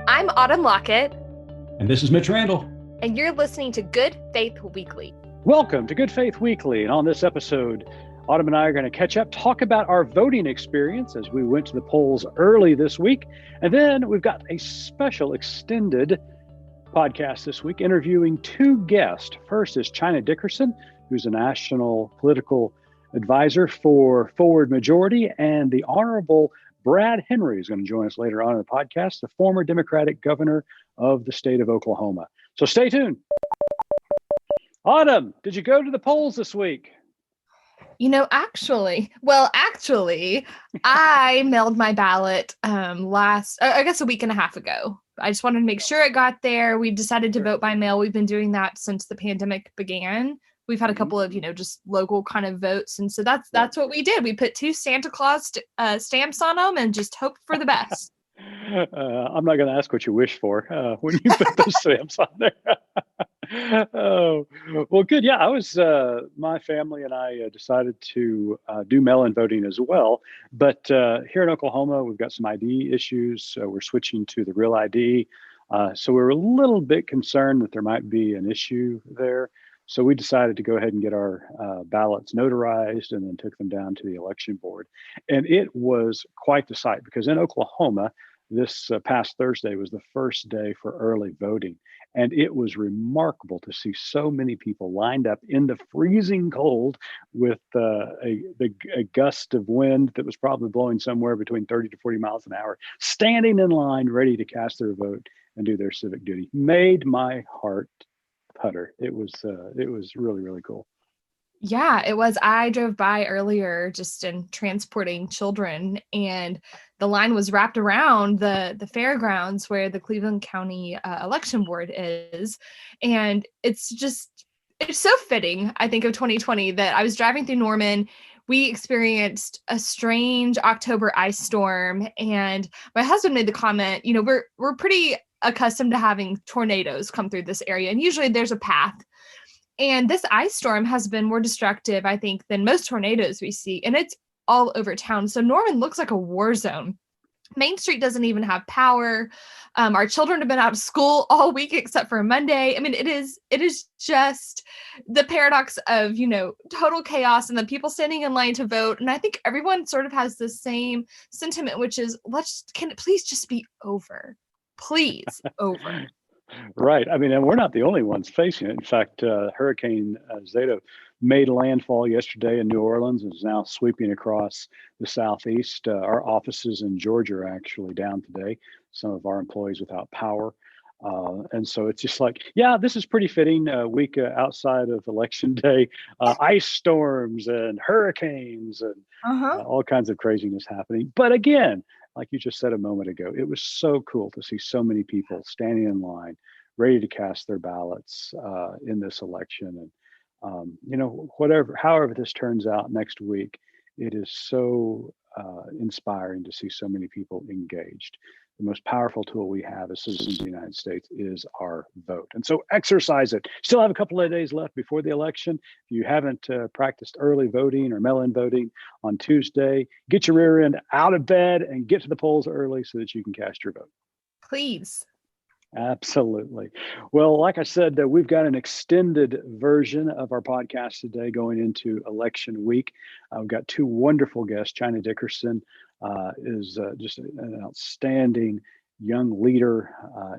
I'm Autumn Lockett. And this is Mitch Randall. And you're listening to Good Faith Weekly. Welcome to Good Faith Weekly. And on this episode, Autumn and I are going to catch up, talk about our voting experience as we went to the polls early this week. And then we've got a special extended podcast this week interviewing two guests. First is China Dickerson, who's a national political advisor for Forward Majority, and the Honorable Brad Henry is going to join us later on in the podcast, the former Democratic governor of the state of Oklahoma. So stay tuned. Autumn, did you go to the polls this week? Actually, I mailed my ballot a week and a half ago. I just wanted to make sure it got there. We decided to vote by mail. We've been doing that since the pandemic began. We've had a couple of, just local kind of votes. And so that's what we did. We put 2 Santa Claus stamps on them and just hoped for the best. I'm not going to ask what you wish for when you put those stamps on there. Oh, well, good. Yeah, my family and I decided to do mail-in voting as well. But here in Oklahoma, we've got some ID issues. So we're switching to the Real ID. So we're a little bit concerned that there might be an issue there. So we decided to go ahead and get our ballots notarized and then took them down to the election board. And it was quite the sight because in Oklahoma, this past Thursday was the first day for early voting. And it was remarkable to see so many people lined up in the freezing cold with a gust of wind that was probably blowing somewhere between 30 to 40 miles an hour, standing in line, ready to cast their vote and do their civic duty. Made my heart putter. It was really, really cool. Yeah, it was. I drove by earlier just in transporting children, and the line was wrapped around the fairgrounds where the Cleveland County election board is. And it's so fitting, I think, of 2020 that I was driving through Norman. We experienced a strange October ice storm, and my husband made the comment, we're pretty accustomed to having tornadoes come through this area, and usually there's a path. And this ice storm has been more destructive, I think, than most tornadoes we see, and it's all over town. So Norman looks like a war zone. Main Street doesn't even have power. Our children have been out of school all week except for Monday. I mean, it is just the paradox of, total chaos and the people standing in line to vote. And I think everyone sort of has the same sentiment, which is, can it please just be over? Please, over. Right. I mean, and we're not the only ones facing it. In fact, Hurricane Zeta made landfall yesterday in New Orleans and is now sweeping across the southeast. Our offices in Georgia are actually down today. Some of our employees without power. And so it's just like, yeah, this is pretty fitting. A week outside of Election Day, ice storms and hurricanes and all kinds of craziness happening. But again, like you just said a moment ago, it was so cool to see so many people standing in line, ready to cast their ballots in this election. And, however this turns out next week, it is so inspiring to see so many people engaged. The most powerful tool we have as citizens of the United States is our vote. And so exercise it. Still have a couple of days left before the election. If you haven't practiced early voting or mail-in voting on Tuesday, get your rear end out of bed and get to the polls early so that you can cast your vote. Please. Absolutely. Well, like I said, we've got an extended version of our podcast today going into election week. We've got 2 wonderful guests. China Dickerson is just an outstanding young leader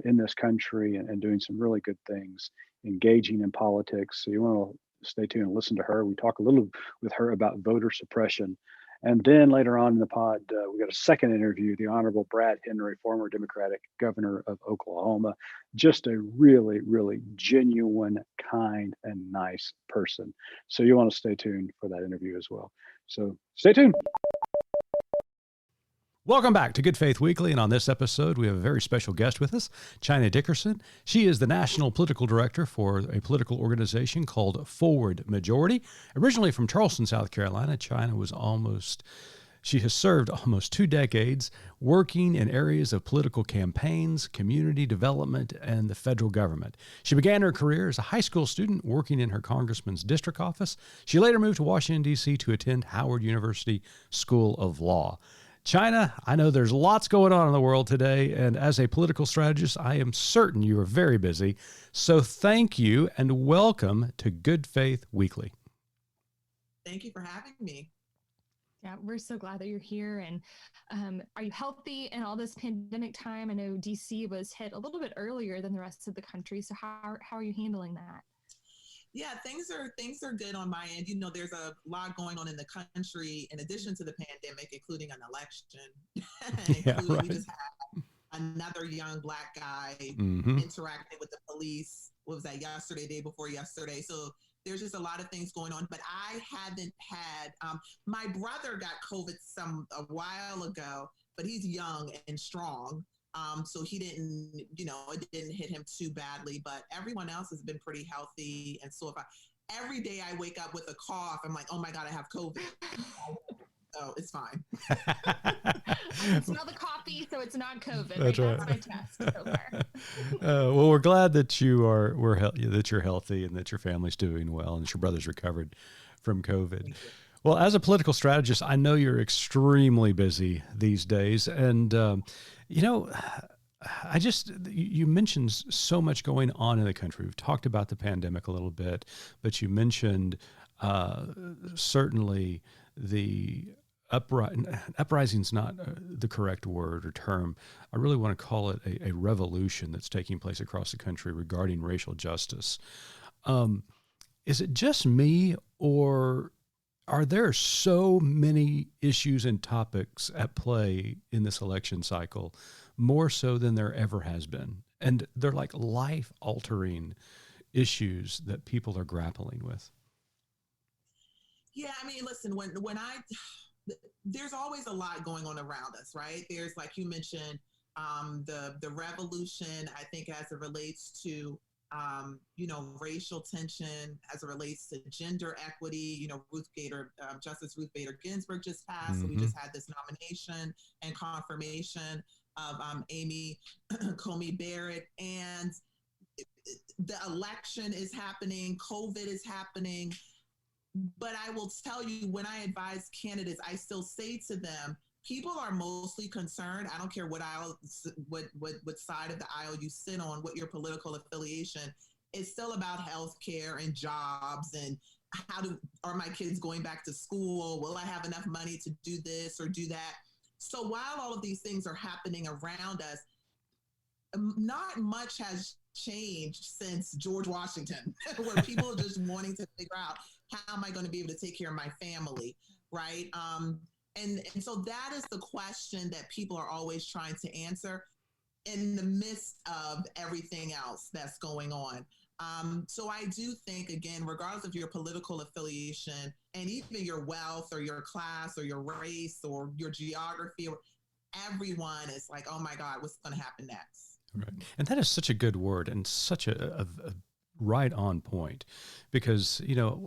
in this country and doing some really good things, engaging in politics. So you want to stay tuned and listen to her. We talk a little with her about voter suppression. And then later on in the pod, we got a second interview, the Honorable Brad Henry, former Democratic governor of Oklahoma. Just a really, really genuine, kind, and nice person. So you want to stay tuned for that interview as well. So stay tuned. Welcome back to Good Faith Weekly, and on this episode, we have a very special guest with us, China Dickerson. She is the National Political Director for a political organization called Forward Majority. Originally from Charleston, South Carolina, she has served almost 2 decades working in areas of political campaigns, community development, and the federal government. She began her career as a high school student working in her congressman's district office. She later moved to Washington, D.C. to attend Howard University School of Law. China, I know there's lots going on in the world today, and as a political strategist, I am certain you are very busy. So thank you and welcome to Good Faith Weekly. Thank you for having me. Yeah, we're so glad that you're here. And are you healthy in all this pandemic time? I know DC was hit a little bit earlier than the rest of the country. So how are you handling that? Yeah, things are good on my end. There's a lot going on in the country in addition to the pandemic, including an election. Yeah, right. We just had another young Black guy interacting with the police. What was that, yesterday, day before yesterday? So there's just a lot of things going on, but I haven't had, my brother got COVID a while ago, but he's young and strong. So he didn't, it didn't hit him too badly, but everyone else has been pretty healthy. And so every day I wake up with a cough, I'm like, oh my God, I have COVID. So it's fine. I can smell the coffee, so it's not COVID. That's right. That's my test so far. Well, we're glad that that you're healthy and that your family's doing well and that your brother's recovered from COVID. Well, as a political strategist, I know you're extremely busy these days, and you mentioned so much going on in the country. We've talked about the pandemic a little bit, but you mentioned certainly the uprising is not the correct word or term. I really want to call it a revolution that's taking place across the country regarding racial justice. Is it just me, or are there so many issues and topics at play in this election cycle, more so than there ever has been? And they're like life-altering issues that people are grappling with. Yeah, I mean, listen, there's always a lot going on around us, right? There's, like you mentioned, the revolution, I think, as it relates to racial tension, as it relates to gender equity. Justice Ruth Bader Ginsburg just passed. So we just had this nomination and confirmation of Amy Coney Barrett. And the election is happening, COVID is happening. But I will tell you, when I advise candidates, I still say to them, people are mostly concerned. I don't care what side of the aisle you sit on, what your political affiliation. It's still about healthcare and jobs and are my kids going back to school? Will I have enough money to do this or do that? So while all of these things are happening around us, not much has changed since George Washington, where people are just wanting to figure out, how am I going to be able to take care of my family, right? And so that is the question that people are always trying to answer in the midst of everything else that's going on. So I do think, again, regardless of your political affiliation and even your wealth or your class or your race or your geography, everyone is like, oh my God, what's going to happen next? Right. And that is such a good word and such a right on point, because,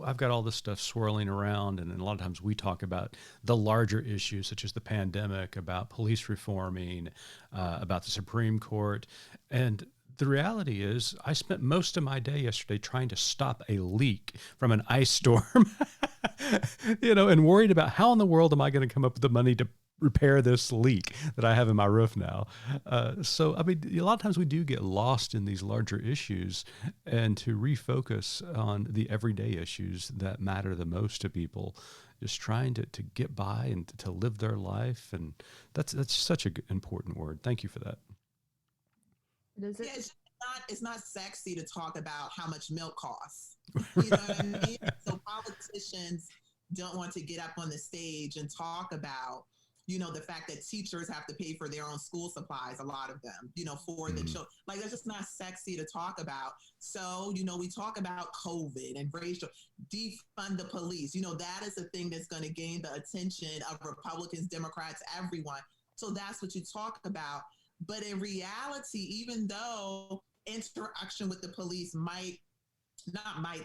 I've got all this stuff swirling around, and a lot of times we talk about the larger issues such as the pandemic, about police reforming, about the Supreme Court. And the reality is I spent most of my day yesterday trying to stop a leak from an ice storm, and worried about how in the world am I going to come up with the money to repair this leak that I have in my roof now. So, I mean, a lot of times we do get lost in these larger issues, and to refocus on the everyday issues that matter the most to people, just trying to get by and to live their life. And that's such an important word. Thank you for that. Yeah, it's not sexy to talk about how much milk costs. You know what I mean? So politicians don't want to get up on the stage and talk about, the fact that teachers have to pay for their own school supplies, a lot of them, for the children. Like, that's just not sexy to talk about. So, we talk about COVID and racial, defund the police. That is the thing that's going to gain the attention of Republicans, Democrats, everyone. So that's what you talk about. But in reality, even though interaction with the police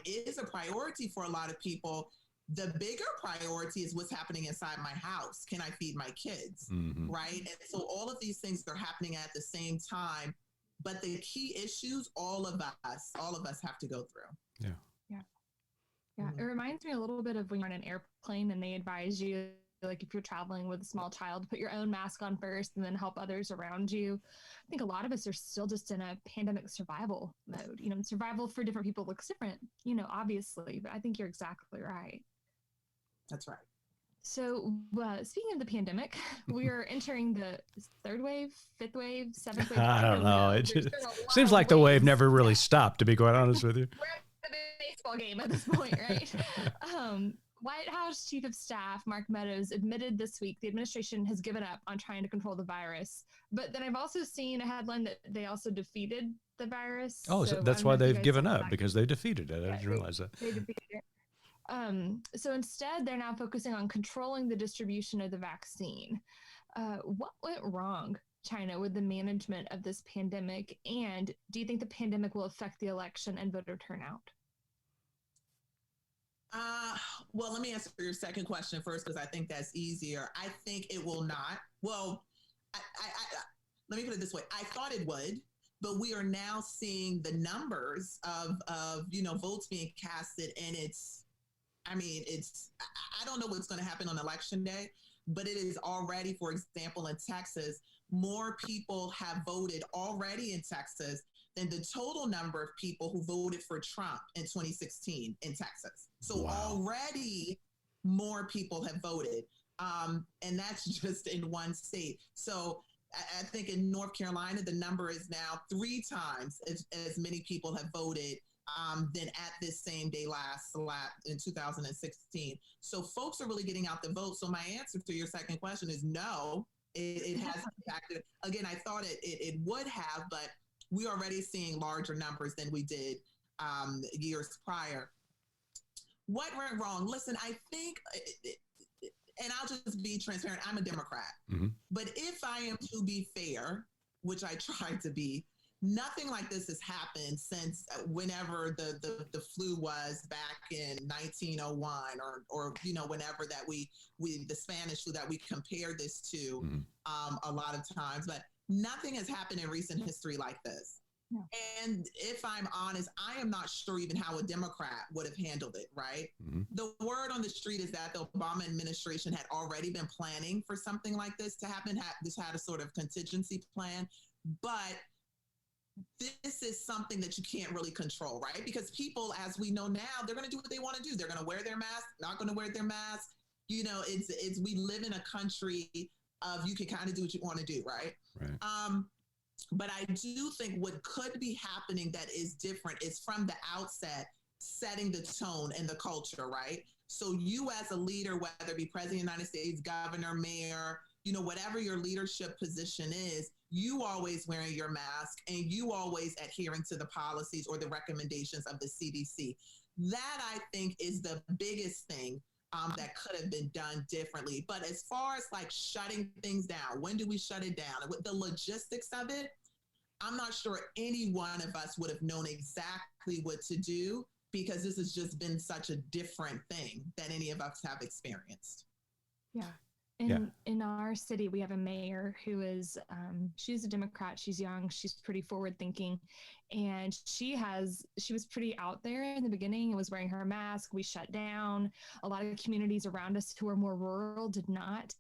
is a priority for a lot of people, the bigger priority is what's happening inside my house. Can I feed my kids? Right? And so all of these things are happening at the same time. But the key issues, all of us have to go through. Yeah. It reminds me a little bit of when you're on an airplane and they advise you like if you're traveling with a small child, put your own mask on first and then help others around you. I think a lot of us are still just in a pandemic survival mode. Survival for different people looks different, obviously, but I think you're exactly right. That's right. So speaking of the pandemic, we are entering the third wave, fifth wave, seventh wave. I don't know. It just seems of like the wave waves. never really stopped, to be quite honest with you. We're at the baseball game at this point, right? White House Chief of Staff Mark Meadows admitted this week the administration has given up on trying to control the virus. But then I've also seen a headline that they also defeated the virus. Oh, so that's why they've given up, because they defeated it. I didn't realize that. They defeated it. So instead, they're now focusing on controlling the distribution of the vaccine. What went wrong, China, with the management of this pandemic? And do you think the pandemic will affect the election and voter turnout? Well, let me answer your second question first, because I think that's easier. I think it will not. Well, let me put it this way. I thought it would, but we are now seeing the numbers of votes being casted, and I don't know what's going to happen on election day, but it is already, for example, in Texas, more people have voted already in Texas than the total number of people who voted for Trump in 2016 in Texas. So already more people have voted. And that's just in one state. So I think in North Carolina, the number is now 3 times as many people have voted than at this same day last in 2016. So folks are really getting out the vote. So my answer to your second question is no, it has impacted. Again, I thought it would have, but we're already seeing larger numbers than we did years prior. What went wrong? Listen, I think, and I'll just be transparent, I'm a Democrat. Mm-hmm. But if I am to be fair, which I try to be, nothing like this has happened since whenever the flu was back in 1901 or whenever that we the Spanish flu that we compared this to a lot of times, but nothing has happened in recent history like this. Yeah. And if I'm honest, I am not sure even how a Democrat would have handled it, right? Mm-hmm. The word on the street is that the Obama administration had already been planning for something like this to happen. This had a sort of contingency plan, but this is something that you can't really control, right? Because people, as we know now, they're going to do what they want to do. They're going to wear their mask, not going to wear their mask. It's we live in a country of you can kind of do what you want to do, right? Right. But I do think what could be happening that is different is from the outset, setting the tone and the culture, right? So you as a leader, whether it be president of the United States, governor, mayor, whatever your leadership position is, you always wearing your mask and you always adhering to the policies or the recommendations of the CDC. That, I think, is the biggest thing that could have been done differently. But as far as like shutting things down, when do we shut it down? And with the logistics of it, I'm not sure any one of us would have known exactly what to do, because this has just been such a different thing than any of us have experienced. Yeah. In our city, we have a mayor who is, she's a Democrat. She's young. She's pretty forward thinking. And she was pretty out there in the beginning and was wearing her mask. We shut down. A lot of communities around us who are more rural did not.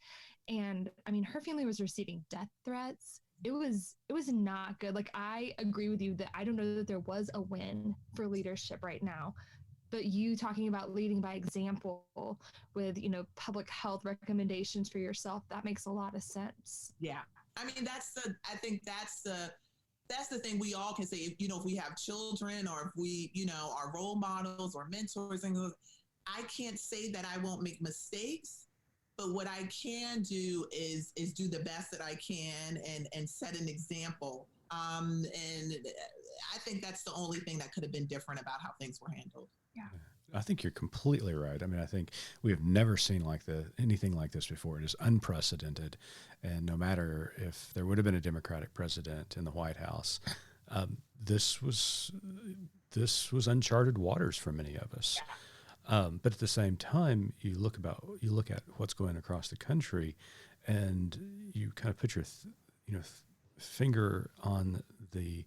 And I mean, her family was receiving death threats. It was not good. Like, I agree with you that I don't know that there was a win for leadership right now. But you talking about leading by example with, public health recommendations for yourself, that makes a lot of sense. Yeah. I mean, I think that's the thing we all can say, if we have children or if we, are role models or mentors, and I can't say that I won't make mistakes, but what I can do is do the best that I can and set an example. And I think that's the only thing that could have been different about how things were handled. Yeah. I think you're completely right. I mean, I think we have never seen anything like this before. It is unprecedented. And no matter if there would have been a Democratic president in the White House, this was uncharted waters for many of us. Yeah. But at the same time, you look at what's going across the country, and you kind of put your finger on the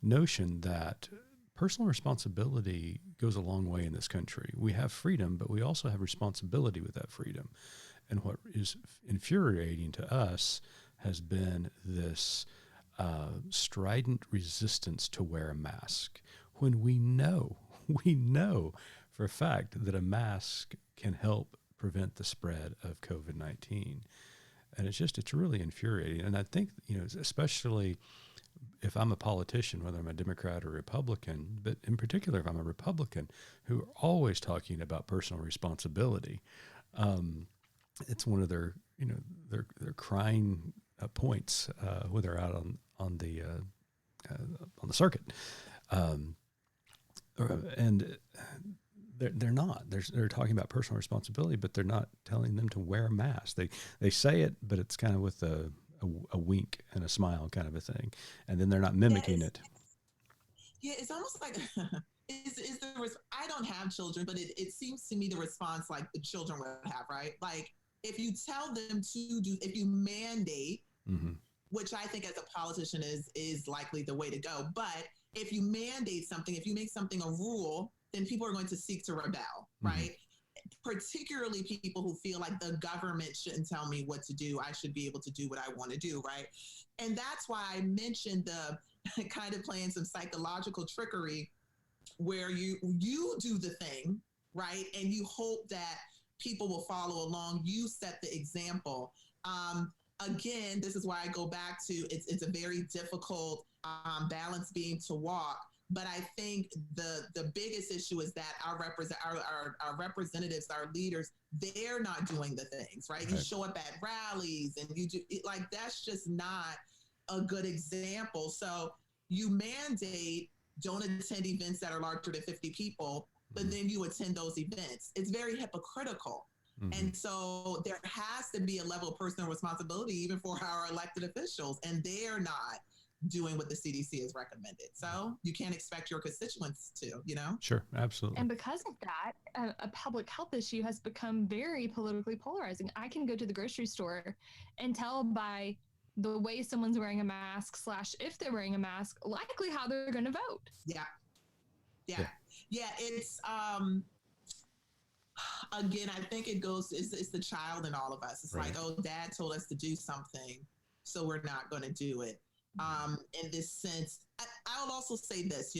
notion that personal responsibility goes a long way in this country. We have freedom, but we also have responsibility with that freedom. And what is infuriating to us has been this strident resistance to wear a mask when we know for a fact that a mask can help prevent the spread of COVID-19. And it's really infuriating. And I think, especially if I'm a politician, whether I'm a Democrat or Republican, but in particular, if I'm a Republican, who are always talking about personal responsibility, it's one of their crying points when they're out on the circuit, and they're not. They're talking about personal responsibility, but they're not telling them to wear a mask. They say it, but it's kind of with a wink and a smile kind of a thing, and then they're not mimicking it. Yeah, it's almost like I don't have children, but it seems to me the response like the children would have, right? Like if you tell them to do, if you mandate, mm-hmm. which I think as a politician is likely the way to go. But if you mandate something, if you make something a rule, then people are going to seek to rebel, right? Mm-hmm. Particularly people who feel like the government shouldn't tell me what to do. I should be able to do what I want to do, right? And that's why I mentioned the kind of playing some psychological trickery where you do the thing, right? And you hope that people will follow along. You set the example. Again, this is why I go back to it's a very difficult balance beam to walk. But I think the biggest issue is that our representatives, our leaders, they're not doing the things, right? You show up at rallies and you do like that's just not a good example. So you mandate don't attend events that are larger than 50 people, but then you attend those events. It's very hypocritical. Mm-hmm. And so there has to be a level of personal responsibility even for our elected officials, and they're not doing what the CDC has recommended. So you can't expect your constituents to, Sure, absolutely. And because of that, a public health issue has become very politically polarizing. I can go to the grocery store and tell by the way someone's wearing a mask / if they're wearing a mask, likely how they're going to vote. Yeah. It's, again, I think it's the child in all of us. It's like, oh, dad told us to do something, so we're not going to do it. In this sense, I'll also say this,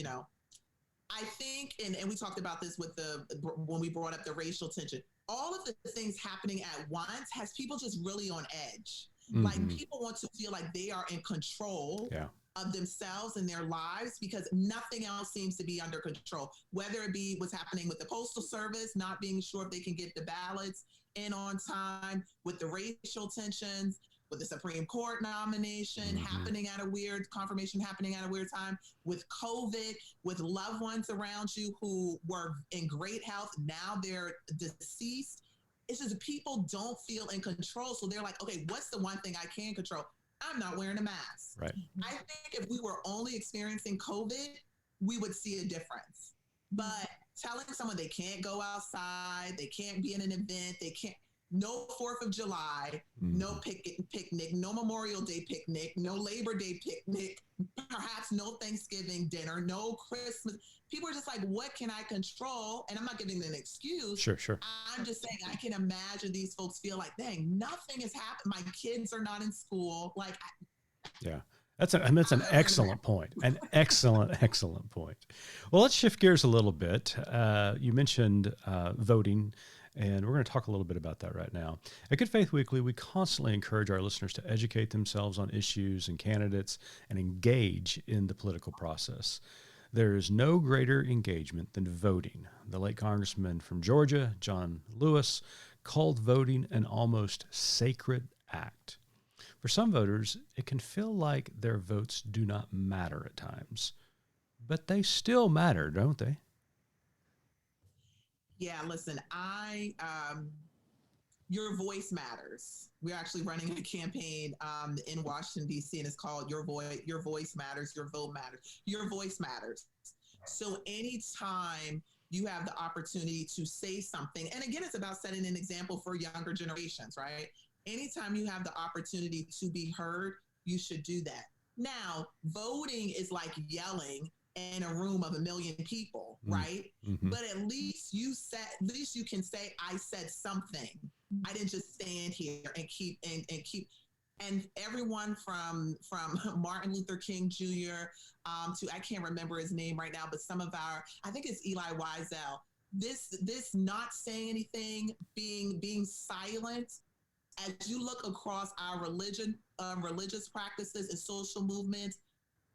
I think, and we talked about this when we brought up the racial tension, all of the things happening at once has people just really on edge. Mm-hmm. Like people want to feel like they are in control of themselves and their lives because nothing else seems to be under control, whether it be what's happening with the Postal Service, not being sure if they can get the ballots in on time, with the racial tensions, with the Supreme Court nomination happening at a weird time, with COVID, with loved ones around you who were in great health, now they're deceased. It's just people don't feel in control. So they're like, okay, what's the one thing I can control? I'm not wearing a mask. Right. I think if we were only experiencing COVID, we would see a difference. But telling someone they can't go outside, they can't be in an event, no 4th of July, no picnic, no Memorial Day picnic, no Labor Day picnic, perhaps no Thanksgiving dinner, no Christmas. People are just like, what can I control? And I'm not giving them an excuse. Sure. I'm just saying I can imagine these folks feel like, dang, nothing has happened. My kids are not in school. Like, yeah. That's an excellent point. An excellent point. Well, let's shift gears a little bit. You mentioned voting, and we're going to talk a little bit about that right now. At Good Faith Weekly, we constantly encourage our listeners to educate themselves on issues and candidates and engage in the political process. There is no greater engagement than voting. The late Congressman from Georgia, John Lewis, called voting an almost sacred act. For some voters, it can feel like their votes do not matter at times, but they still matter, don't they? Yeah, listen, your voice matters. We're actually running a campaign in Washington, D.C., and it's called Your Voice Matters, Your Vote Matters. Your voice matters. So anytime you have the opportunity to say something, and again, it's about setting an example for younger generations, right? Anytime you have the opportunity to be heard, you should do that. Now, voting is like yelling in a room of 1 million people, right? Mm-hmm. But at least you can say, I said something, I didn't just stand here and keep and everyone from Martin Luther King Jr. To, I can't remember his name right now, but some of our, I think it's Eli Wiesel. This not saying anything, being silent. As you look across our religious practices and social movements,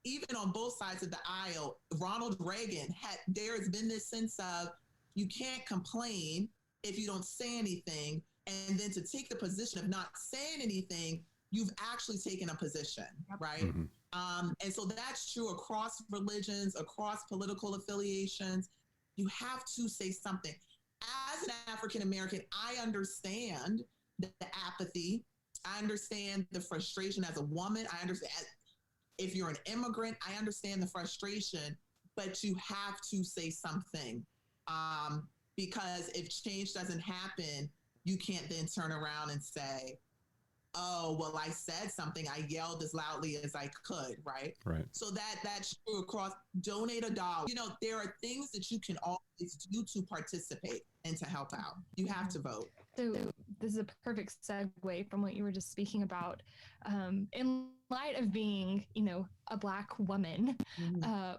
even on both sides of the aisle, Ronald Reagan there has been this sense of you can't complain if you don't say anything. And then to take the position of not saying anything, you've actually taken a position, right? Mm-hmm. And so that's true across religions, across political affiliations. You have to say something. As an African American, I understand the apathy. I understand the frustration as a woman. I understand if you're an immigrant, I understand the frustration, but you have to say something. Because if change doesn't happen, you can't then turn around and say, oh, well, I said something. I yelled as loudly as I could, right? Right. So that's true across. Donate $1. There are things that you can always do to participate and to help out. You have to vote. So this is a perfect segue from what you were just speaking about. In light of being, a Black woman,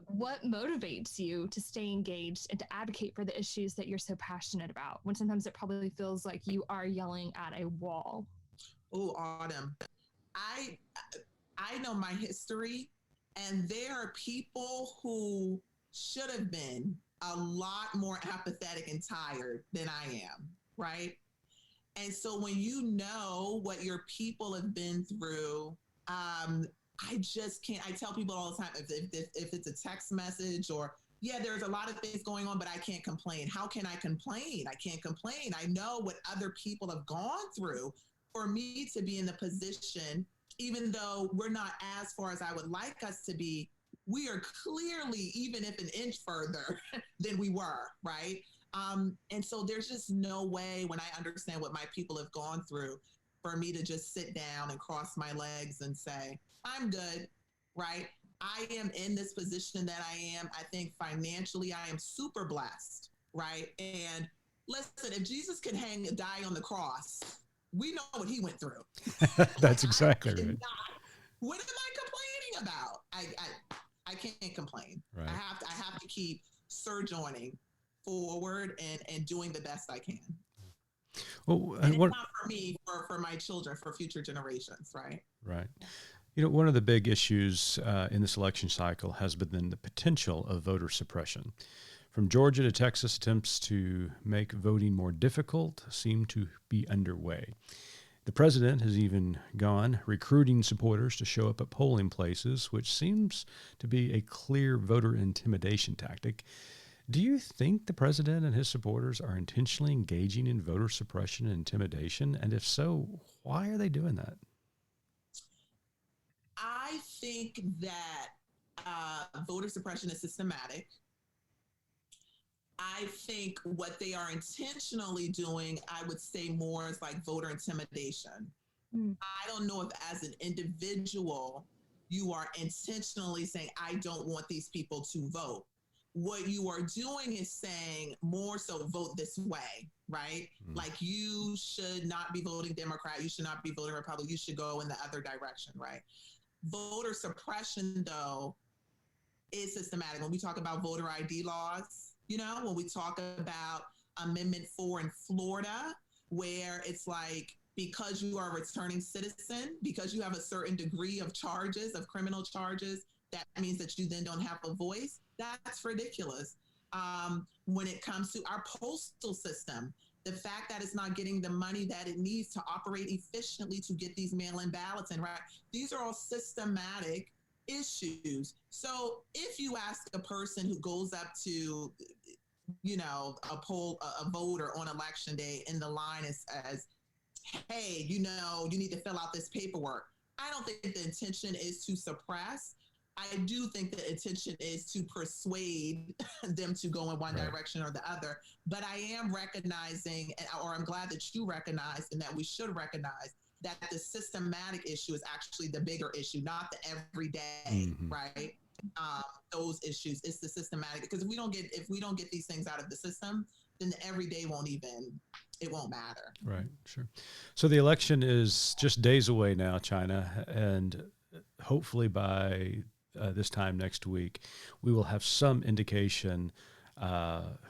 what motivates you to stay engaged and to advocate for the issues that you're so passionate about, when sometimes it probably feels like you are yelling at a wall? Oh, Autumn, I know my history, and there are people who should have been a lot more apathetic and tired than I am, right? And so when you know what your people have been through, I just can't. I tell people all the time, if it's a text message or, yeah, there's a lot of things going on, but I can't complain. How can I complain? I can't complain. I know what other people have gone through for me to be in the position, even though we're not as far as I would like us to be, we are clearly, even if an inch further than we were, right? And so there's just no way, when I understand what my people have gone through, for me to just sit down and cross my legs and say, I'm good, right? I am in this position that I am. I think financially I am super blessed, right? And listen, if Jesus could die on the cross, we know what he went through. That's exactly right. What am I complaining about? I can't complain. Right. I have to keep surging forward and doing the best I can. Well, and it's not for me, for my children, for future generations, right? Right. One of the big issues in this election cycle has been the potential of voter suppression. From Georgia to Texas, attempts to make voting more difficult seem to be underway. The president has even gone recruiting supporters to show up at polling places, which seems to be a clear voter intimidation tactic. Do you think the president and his supporters are intentionally engaging in voter suppression and intimidation? And if so, why are they doing that? I think that voter suppression is systematic. I think what they are intentionally doing, I would say more is like voter intimidation. I don't know if as an individual, you are intentionally saying, I don't want these people to vote. What you are doing is saying more so vote this way, right? Like you should not be voting Democrat. You should not be voting Republican. You should go in the other direction, right? Voter suppression, though, is systematic. When we talk about voter ID laws, when we talk about Amendment 4 in Florida, where it's like, because you are a returning citizen, because you have a certain degree of charges, of criminal charges, that means that you then don't have a voice. That's ridiculous. When it comes to our postal system, the fact that it's not getting the money that it needs to operate efficiently to get these mail-in ballots in, right? These are all systematic issues. So if you ask a person who goes up to, a voter on election day in the line as, hey, you need to fill out this paperwork. I don't think the intention is to suppress. I do think the intention is to persuade them to go in one direction or the other. But I am recognizing, or I'm glad that you recognize, and that we should recognize, that the systematic issue is actually the bigger issue, not the everyday, right? Those issues. It's the systematic, because if we don't get these things out of the system, then the everyday won't even it won't matter. Right. Sure. So the election is just days away now, China, and hopefully by this time next week, we will have some indication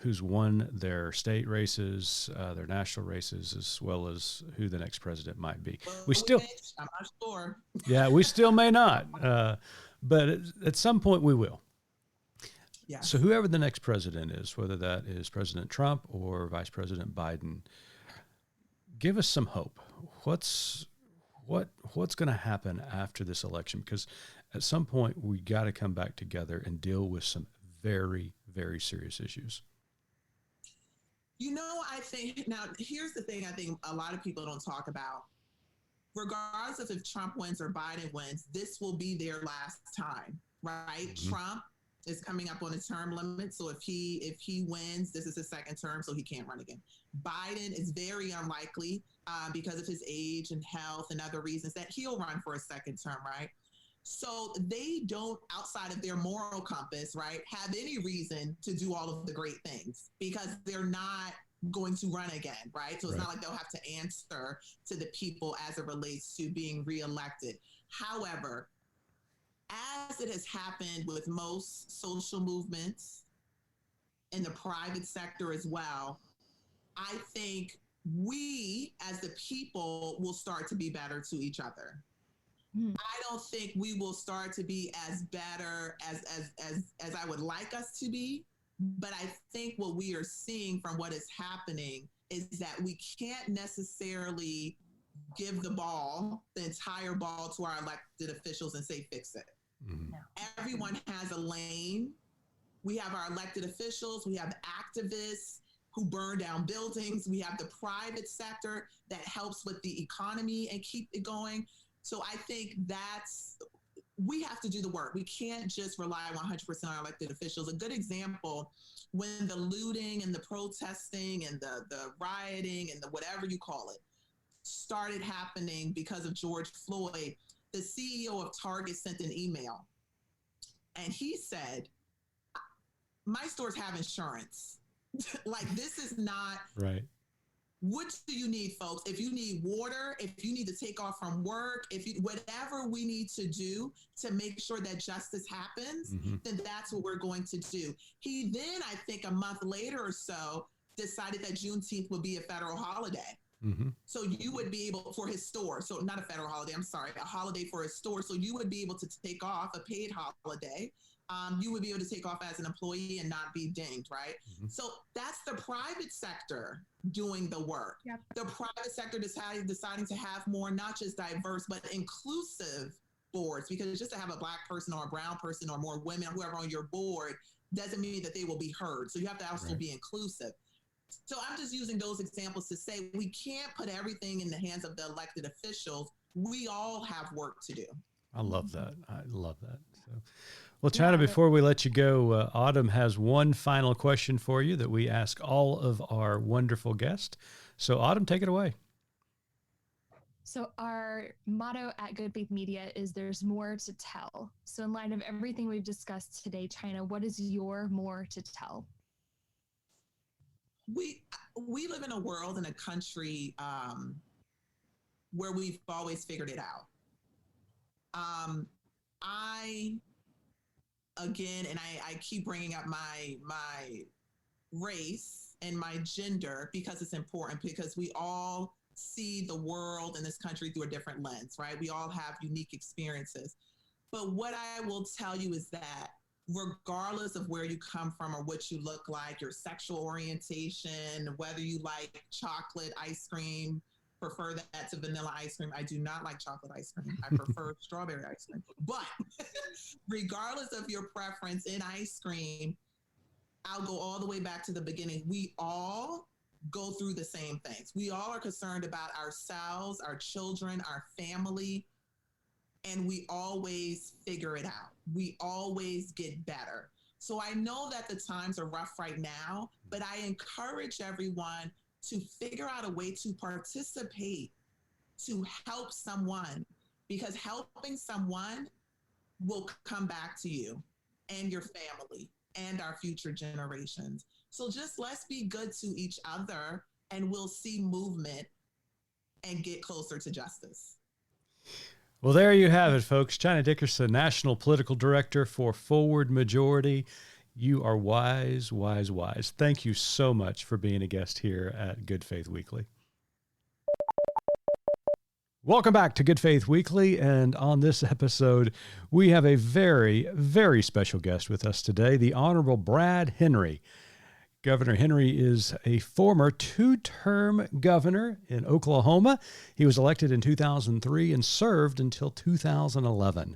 who's won their state races, their national races, as well as who the next president might be. We still, I'm not sure. yeah, we still may not, but at some point we will. Yeah. So whoever the next president is, whether that is President Trump or Vice President Biden, give us some hope. What's going to happen after this election? Because at some point we got to come back together and deal with some very, very serious issues. I think now here's the thing I think a lot of people don't talk about. Regardless of if Trump wins or Biden wins, this will be their last time, right? Mm-hmm. Trump is coming up on a term limit. So if he wins, this is his second term, so he can't run again. Biden is very unlikely because of his age and health and other reasons that he'll run for a second term, right? So they don't, outside of their moral compass, right, have any reason to do all of the great things because they're not going to run again, right? So it's not like they'll have to answer to the people as it relates to being reelected. However, as it has happened with most social movements in the private sector as well, I think we as the people will start to be better to each other. I don't think we will start to be as better as I would like us to be. But I think what we are seeing from what is happening is that we can't necessarily give the entire ball to our elected officials and say, fix it. Mm-hmm. Everyone has a lane. We have our elected officials. We have activists who burn down buildings. We have the private sector that helps with the economy and keep it going. So I think we have to do the work. We can't just rely 100% on our elected officials. A good example, when the looting and the protesting and the rioting and the whatever you call it started happening because of George Floyd, the CEO of Target sent an email and he said, my stores have insurance. This is not right. What do you need, folks? If you need water, if you need to take off from work, whatever we need to do to make sure that justice happens, then that's what we're going to do. He then, I think a month later or so, decided that Juneteenth would be a federal holiday. Mm-hmm. So you would be able, for his store, so not a federal holiday, I'm sorry, a holiday for his store. So you would be able to take off a paid holiday. You would be able to take off as an employee and not be dinged, right? Mm-hmm. So that's the private sector doing the work. Yep. The private sector deciding to have more, not just diverse, but inclusive boards, because just to have a Black person or a brown person or more women, whoever on your board, doesn't mean that they will be heard. So you have to also be inclusive. So I'm just using those examples to say we can't put everything in the hands of the elected officials. We all have work to do. I love that. So. Well, China, before we let you go, Autumn has one final question for you that we ask all of our wonderful guests. So, Autumn, take it away. So our motto at Good Faith Media is there's more to tell. So in light of everything we've discussed today, China, what is your more to tell? We live in a world, in a country where we've always figured it out. I keep bringing up my race and my gender because it's important, because we all see the world in this country through a different lens, right? We all have unique experiences. But what I will tell you is that regardless of where you come from or what you look like, your sexual orientation, whether you like chocolate ice cream, prefer that to vanilla ice cream. I do not like chocolate ice cream. I prefer strawberry ice cream. But regardless of your preference in ice cream, I'll go all the way back to the beginning. We all go through the same things. We all are concerned about ourselves, our children, our family, and we always figure it out. We always get better. So I know that the times are rough right now, but I encourage everyone to figure out a way to participate, to help someone, because helping someone will come back to you and your family and our future generations. So just let's be good to each other and we'll see movement and get closer to justice. Well, there you have it, folks. China Dickerson, National Political Director for Forward Majority. You are wise, wise, wise. Thank you so much for being a guest here at Good Faith Weekly. Welcome back to Good Faith Weekly. And on this episode, we have a very, very special guest with us today, the Honorable Brad Henry. Governor Henry is a former two-term governor in Oklahoma. He was elected in 2003 and served until 2011.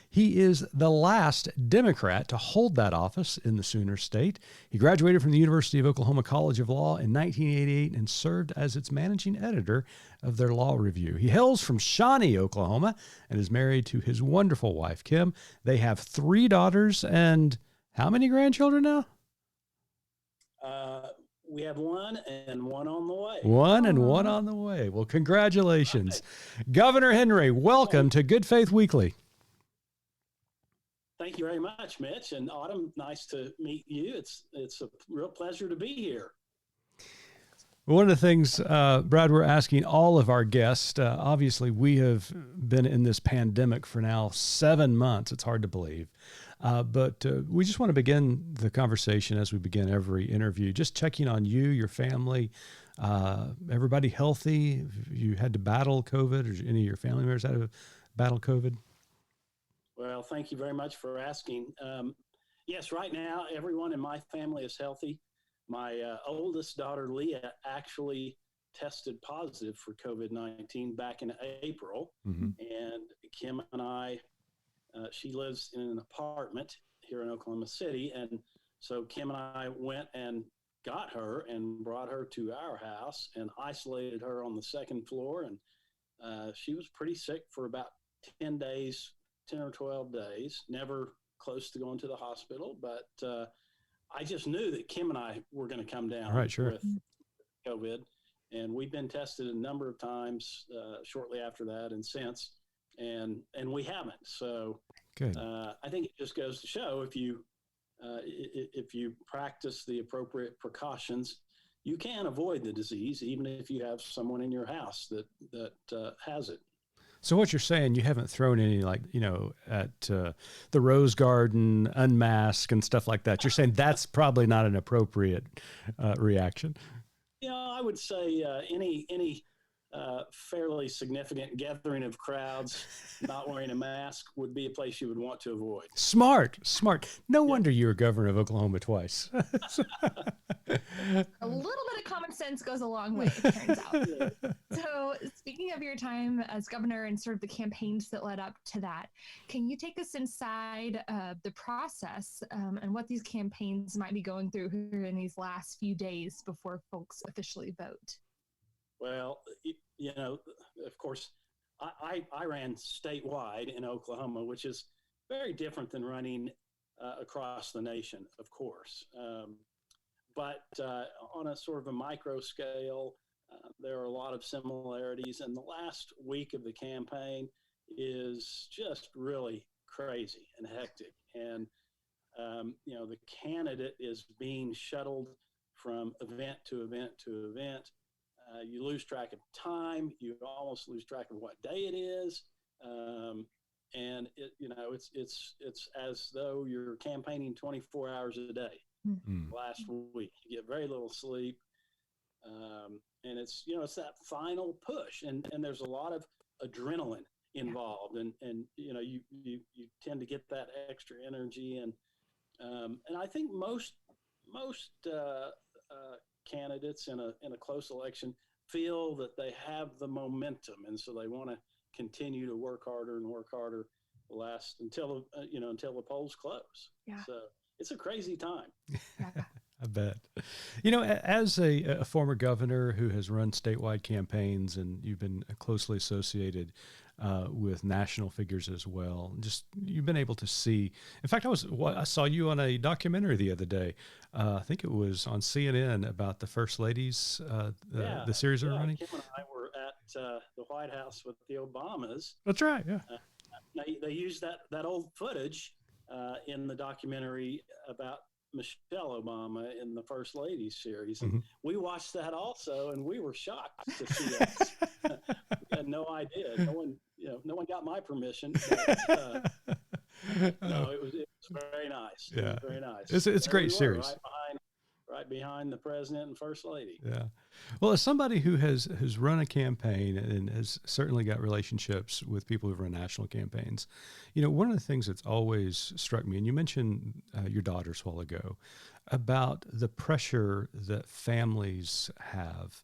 He is the last Democrat to hold that office in the Sooner State. He graduated from the University of Oklahoma College of Law in 1988 and served as its managing editor of their law review. He hails from Shawnee, Oklahoma, and is married to his wonderful wife, Kim. They have 3 daughters and how many grandchildren now? We have 1 and 1 on the way. 1 and 1 on the way. Well, congratulations. Right. Governor Henry, welcome to Good Faith Weekly. Thank you very much, Mitch. And Autumn, nice to meet you. It's a real pleasure to be here. One of the things, Brad, we're asking all of our guests, obviously we have been in this pandemic for now 7 months. It's hard to believe. But we just want to begin the conversation as we begin every interview, just checking on you, your family, everybody healthy. You had to battle COVID, or any of your family members had to battle COVID? Well, thank you very much for asking. Yes, right now, everyone in my family is healthy. My oldest daughter, Leah, actually tested positive for COVID-19 back in April. Mm-hmm. And Kim and I, she lives in an apartment here in Oklahoma City. And so Kim and I went and got her and brought her to our house and isolated her on the second floor. And she was pretty sick for about 10 or 12 days, never close to going to the hospital. But I just knew that Kim and I were going to come down with COVID. And we've been tested a number of times shortly after that and since. And we haven't. So good. I think it just goes to show if you practice the appropriate precautions, you can avoid the disease, even if you have someone in your house that has it. So what you're saying, you haven't thrown any at the Rose Garden, unmasked and stuff like that. You're saying that's probably not an appropriate reaction. Yeah, I would say any fairly significant gathering of crowds not wearing a mask would be a place you would want to avoid. Smart. No wonder you were governor of Oklahoma twice. A little bit of common sense goes a long way, it turns out. Yeah. So speaking of your time as governor and sort of the campaigns that led up to that, can you take us inside the process and what these campaigns might be going through here in these last few days before folks officially vote? Well, of course, I ran statewide in Oklahoma, which is very different than running across the nation, of course. But on a sort of a micro scale, there are a lot of similarities. And the last week of the campaign is just really crazy and hectic. And, the candidate is being shuttled from event to event to event. You lose track of time. You almost lose track of what day it is, and it's as though you're campaigning 24 hours a day. Mm-hmm. Last week, you get very little sleep, and it's that final push, and there's a lot of adrenaline involved, and you tend to get that extra energy, and I think most candidates in a close election feel that they have the momentum, and so they want to continue to work harder until the polls close. Yeah. So it's a crazy time. I bet. As a former governor who has run statewide campaigns, and you've been closely associated with national figures as well, just you've been able to see. In fact, I saw you on a documentary the other day. I think it was on CNN about the First Ladies, the series they're running. Kim and I were at the White House with the Obamas. That's right. Yeah. They used that old footage in the documentary about Michelle Obama in the First Lady series. And Mm-hmm. we watched that also, and we were shocked to see us. We had no idea. No one got my permission. But, no, it was very nice. Yeah. It was very nice. It's a There great we were, series. right behind the president and First Lady. Yeah. Well, as somebody who has run a campaign and has certainly got relationships with people who've run national campaigns, one of the things that's always struck me, and you mentioned your daughters a while ago, about the pressure that families have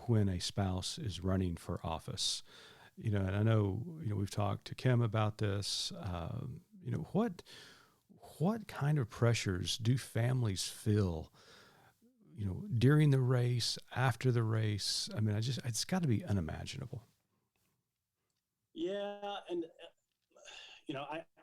when a spouse is running for office. And I know, we've talked to Kim about this. What kind of pressures do families feel, during the race, after the race? I mean, it's got to be unimaginable. Yeah. And,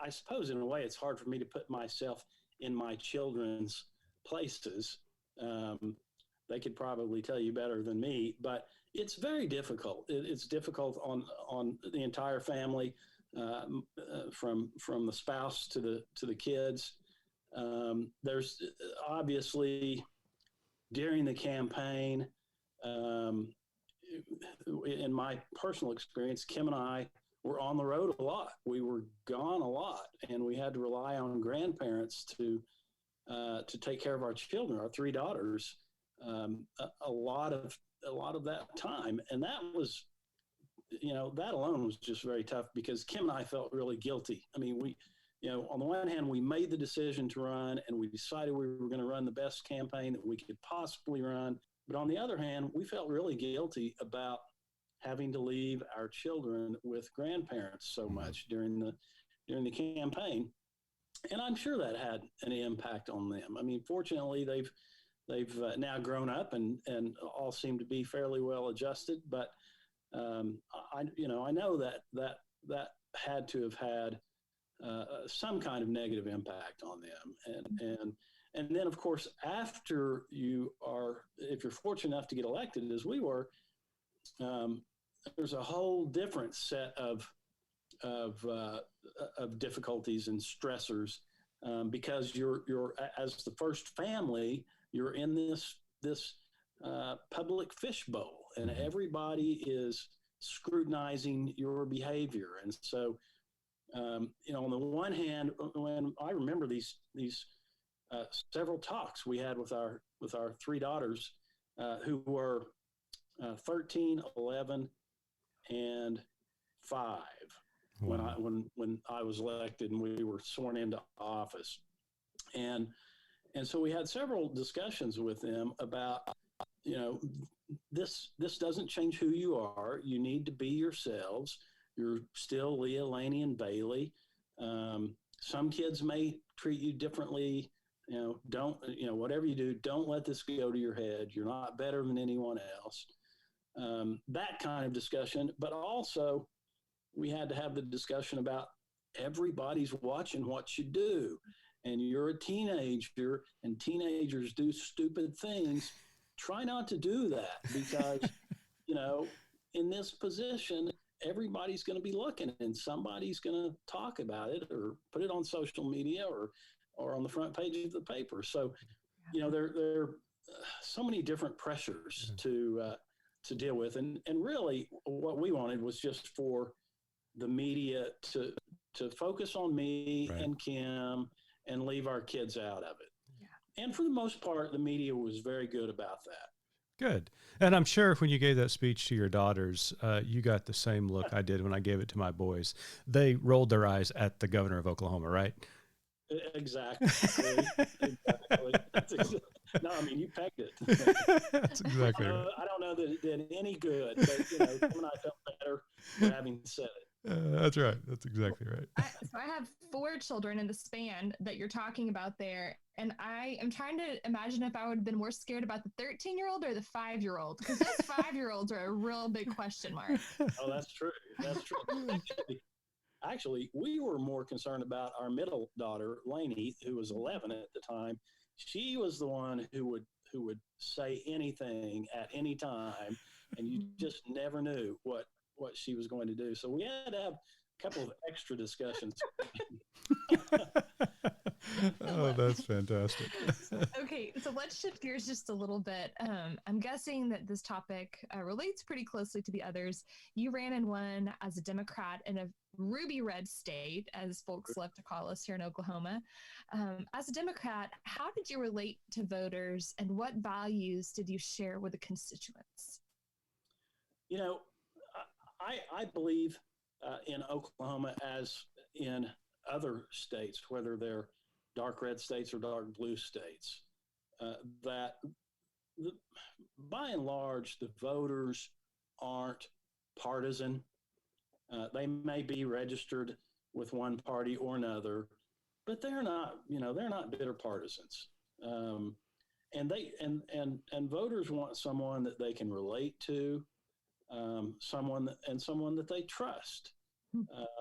I suppose in a way it's hard for me to put myself in my children's places. They could probably tell you better than me, but it's very difficult. It's difficult on the entire family, from the spouse to the kids. There's obviously during the campaign, in my personal experience, Kim and I were on the road a lot. We were gone a lot, and we had to rely on grandparents to take care of our children, our three daughters, a lot of that time. And that was, that alone was just very tough because Kim and I felt really guilty. I mean, we, on the one hand, we made the decision to run and we decided we were going to run the best campaign that we could possibly run. But on the other hand, we felt really guilty about having to leave our children with grandparents so much during the campaign. And I'm sure that had an impact on them. I mean, fortunately, they've now grown up and all seem to be fairly well adjusted. But I know that had to have had some kind of negative impact on them. And then, of course, after if you're fortunate enough to get elected, as we were, there's a whole different set of difficulties and stressors, because you're as the first family, you're in this public fishbowl, and everybody is scrutinizing your behavior. And so, on the one hand, when I remember these several talks we had with our three daughters, who were 13, 11, and 5 when I was elected and we were sworn into office. And so we had several discussions with them about, this doesn't change who you are. You need to be yourselves. You're still Leah, Laney, and Bailey. Some kids may treat you differently. Whatever you do, don't let this go to your head. You're not better than anyone else. That kind of discussion. But also, we had to have the discussion about everybody's watching what you do. And you're a teenager, and teenagers do stupid things. Try not to do that because, in this position, everybody's going to be looking and somebody's going to talk about it or put it on social media or on the front page of the paper. So, there are so many different pressures to deal with. And really what we wanted was just for the media to focus on me and Kim and leave our kids out of it. Yeah. And for the most part, the media was very good about that. Good. And I'm sure when you gave that speech to your daughters, you got the same look I did when I gave it to my boys. They rolled their eyes at the governor of Oklahoma, right? Exactly. No, I mean, you pegged it. That's exactly right. I don't know that it did any good, but Kim and I felt better for having said it. That's right. That's exactly right. So I have 4 children in the span that you're talking about there. And I am trying to imagine if I would have been more scared about the 13-year-old or the 5-year-old, because those 5-year-olds are a real big question mark. Oh, that's true. That's true. Actually, we were more concerned about our middle daughter, Lainey, who was 11 at the time. She was the one who would say anything at any time, and you just never knew what she was going to do. So we had to have a couple of extra discussions. Oh, that's fantastic. Okay, so let's shift gears just a little bit. I'm guessing that this topic relates pretty closely to the others. You ran and won as a Democrat in a ruby red state, as folks love to call us here in Oklahoma. As a Democrat, how did you relate to voters and what values did you share with the constituents? You know, I believe in Oklahoma as in other states, whether they're dark red states or dark blue states, that the, by and large, the voters aren't partisan. They may be registered with one party or another, but they're not, they're not bitter partisans. And and voters want someone that they can relate to, someone that they trust.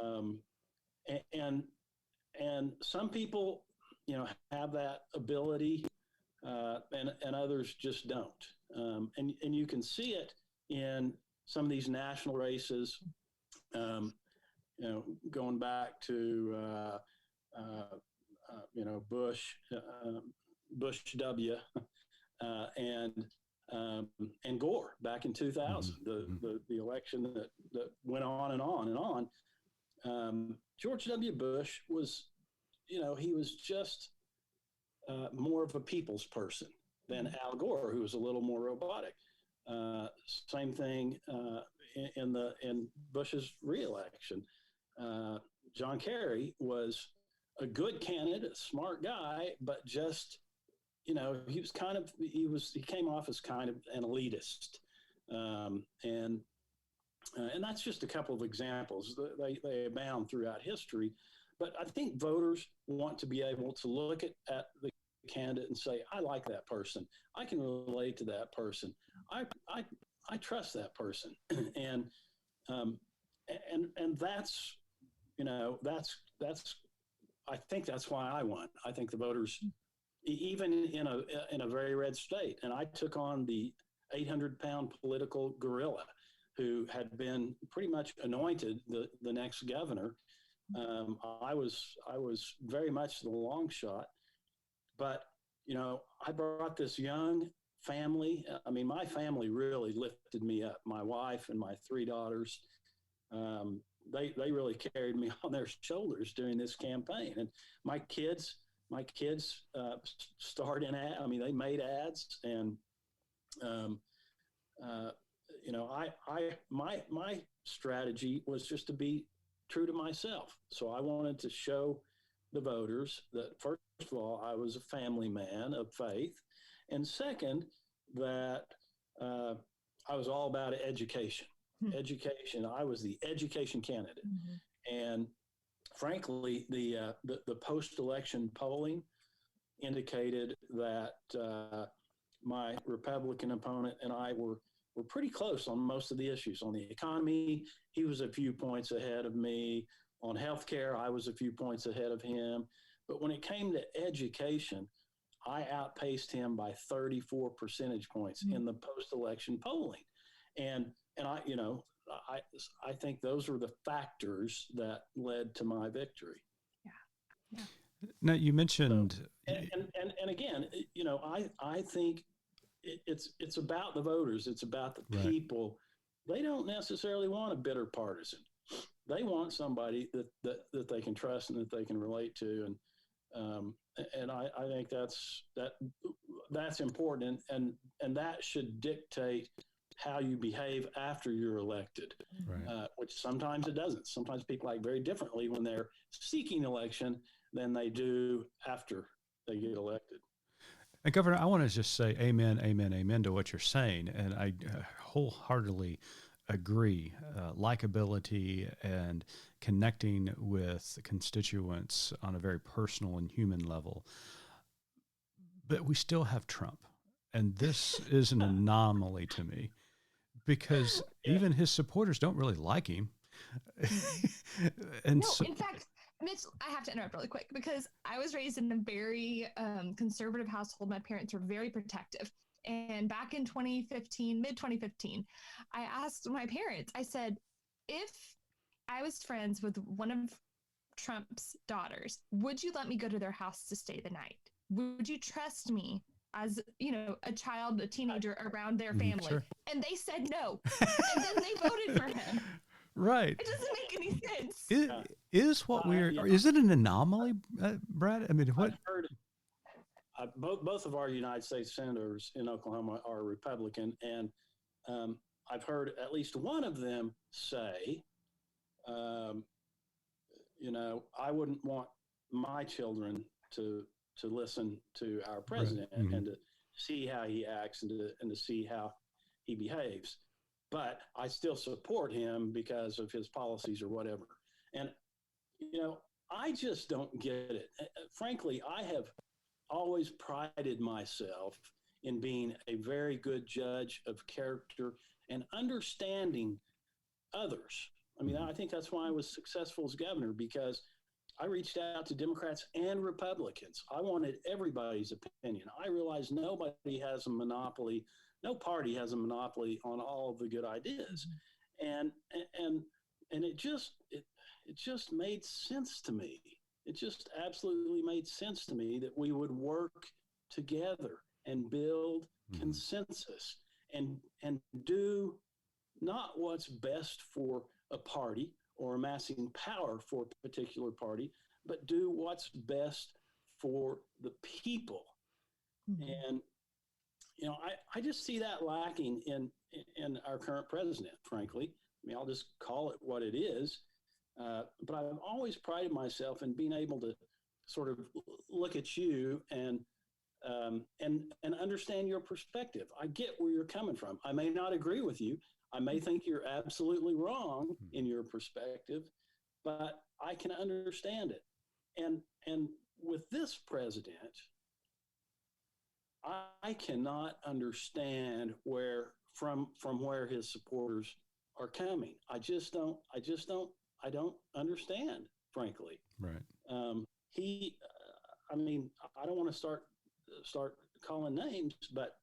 Um, and and some people, have that ability, and others just don't. And you can see it in some of these national races. Um, Going back to Bush, Bush W, and and Gore back in 2000, the election that went on and on and on. George W. Bush was, he was just more of a people's person than Al Gore, who was a little more robotic. Same thing in Bush's reelection. John Kerry was a good candidate, a smart guy, but just, he was he came off as kind of an elitist. And that's just a couple of examples. They abound throughout history. But I think voters want to be able to look at the candidate and say, I like that person. I can relate to that person. I trust that person. And that's, that's I think that's why I won. I think the voters, even in a very red state, and I took on the 800-pound political gorilla who had been pretty much anointed the next governor. I was very much the long shot, but I brought this young family. I mean, my family really lifted me up. My wife and my 3 daughters, they really carried me on their shoulders during this campaign. And my kids starred in ad. I mean, they made ads, and my strategy was just to be true to myself. So I wanted to show the voters that, first of all, I was a family man of faith, and second, that I was all about education. Education. I was the education candidate, and frankly, the post-election polling indicated that my Republican opponent and I were pretty close on most of the issues. On the economy, he was a few points ahead of me. On healthcare, I was a few points ahead of him. But when it came to education, I outpaced him by 34 percentage points in the post-election polling. And I think those were the factors that led to my victory. Yeah. Now, you mentioned, and again, I think it's about the voters. It's about the people. They don't necessarily want a bitter partisan. They want somebody that they can trust and that they can relate to. And I think that's important. And that should dictate how you behave after you're elected, which sometimes it doesn't. Sometimes people act very differently when they're seeking election than they do after they get elected. And Governor, I want to just say amen, amen, amen to what you're saying. And I wholeheartedly agree. Likability and connecting with constituents on a very personal and human level. But we still have Trump. And this is an anomaly to me because even his supporters don't really like him. In fact, Mitch, I have to interrupt really quick because I was raised in a very conservative household. My parents were very protective. And back in 2015, mid 2015, I asked my parents, I said, if I was friends with one of Trump's daughters, would you let me go to their house to stay the night? Would you trust me as, a child, a teenager around their family? Sure. And they said no. And then they voted for him. Right. It doesn't make any sense. Is it an anomaly, Brad? I mean, what? I've heard both of our United States senators in Oklahoma are Republican, and I've heard at least one of them say, I wouldn't want my children to listen to our president Right. Mm-hmm. and to see how he acts and to see how he behaves. But I still support him because of his policies or whatever. And, I just don't get it. Frankly, I have always prided myself in being a very good judge of character and understanding others. I mean, I think that's why I was successful as governor, because I reached out to Democrats and Republicans. I wanted everybody's opinion. I realized nobody has a monopoly, no party has a monopoly on all of the good ideas. And it just made sense to me. It just absolutely made sense to me that we would work together and build consensus and do not what's best for a party or amassing power for a particular party, but do what's best for the people. And I just see that lacking in our current president, frankly. I mean, I'll just call it what it is. But I've always prided myself in being able to sort of look at you and understand your perspective. I get where you're coming from. I may not agree with you. I may think you're absolutely wrong in your perspective, but I can understand it. And with this president, I cannot understand where his supporters are coming. I don't understand, frankly. Right. I don't want to start calling names, but